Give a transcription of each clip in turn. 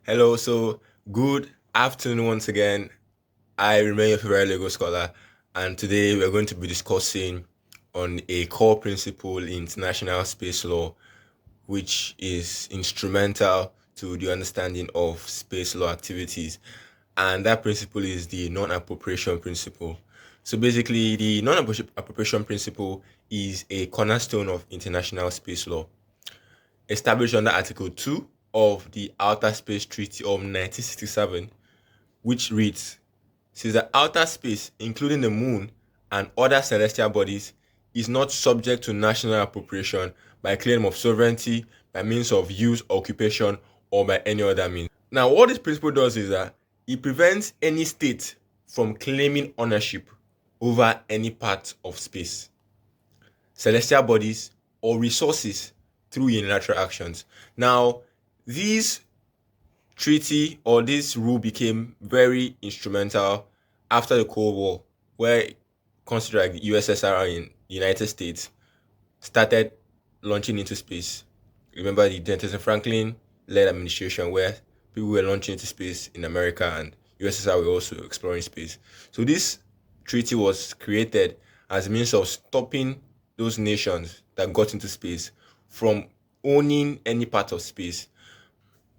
Hello, so good afternoon once again. I remain your favorite Lego scholar, and today we're going to be discussing on a core principle in international space law, which is instrumental to the understanding of space law activities. And that principle is the non-appropriation principle. So basically, the non-appropriation principle is a cornerstone of international space law established under Article 2 of the Outer Space Treaty of 1967, which reads, says that outer space, including the moon and other celestial bodies, is not subject to national appropriation by claim of sovereignty, by means of use, occupation, or by any other means. Now, what this principle does is that it prevents any state from claiming ownership over any part of space, celestial bodies, or resources through unilateral actions. Now, this treaty or this rule became very instrumental after the Cold War, where countries like the USSR and United States started launching into space. Remember the Jefferson Franklin led administration where people were launching into space in America and USSR were also exploring space. So this treaty was created as a means of stopping those nations that got into space from owning any part of space.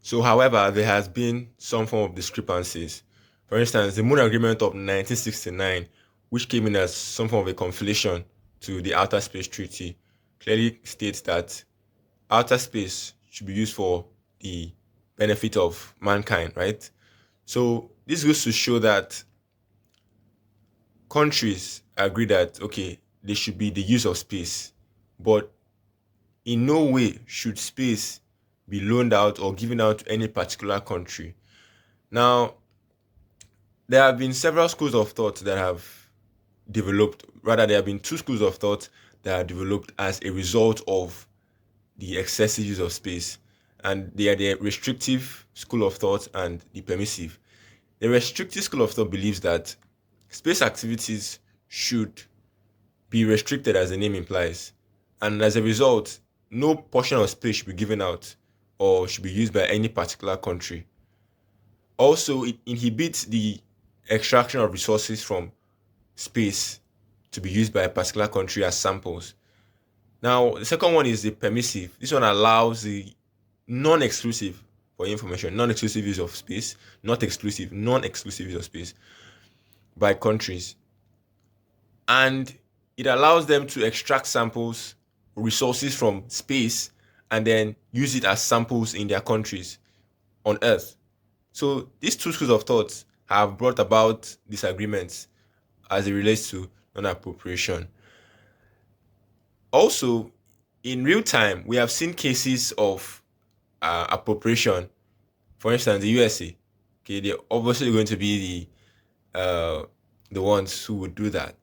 So, however, there has been some form of discrepancies. For instance, the Moon Agreement of 1969, which came in as some form of a conflation to the Outer Space Treaty, clearly states that outer space should be used for the benefit of mankind, right? So, this goes to show that countries agree that, okay, there should be the use of space, but in no way should space be loaned out or given out to any particular country. Now, there have been several schools of thought that have developed, rather, there have been two schools of thought that have developed as a result of the excessive use of space. And they are the restrictive school of thought and the permissive. The restrictive school of thought believes that space activities should be restricted as the name implies. And as a result, no portion of space should be given out or should be used by any particular country. Also, it inhibits the extraction of resources from space to be used by a particular country as samples. Now, the second one is the permissive. This one allows the non-exclusive for information, non-exclusive use of space, not exclusive, non-exclusive use of space by countries. And it allows them to extract samples, resources from space, and then use it as samples in their countries on Earth. So these two schools of thought have brought about disagreements as it relates to non-appropriation. Also, in real time, we have seen cases of appropriation. For instance, the USA. Okay, they're obviously going to be the ones who would do that.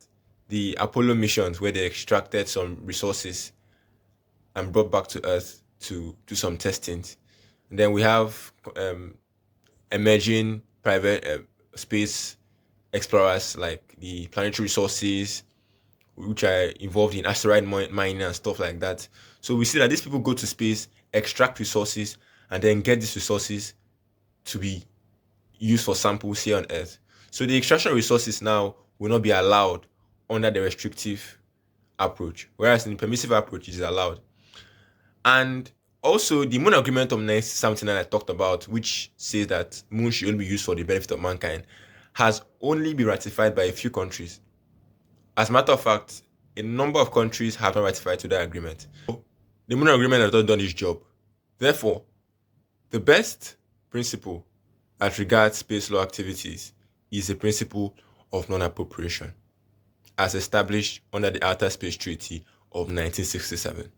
The Apollo missions, where they extracted some resources and brought back to Earth to do some testing. And then we have emerging private space explorers like the Planetary Resources, which are involved in asteroid mining and stuff like that. So we see that these people go to space, extract resources, and then get these resources to be used for samples here on Earth. So the extraction of resources now will not be allowed under the restrictive approach, whereas in the permissive approach it is allowed. And also the Moon Agreement of 1979 I talked about, which says that moon should only be used for the benefit of mankind, has only been ratified by a few countries. As a matter of fact, a number of countries have not ratified to that agreement. The Moon Agreement has not done its job. Therefore, the best principle as regards space law activities is the principle of non-appropriation, as established under the Outer Space Treaty of 1967.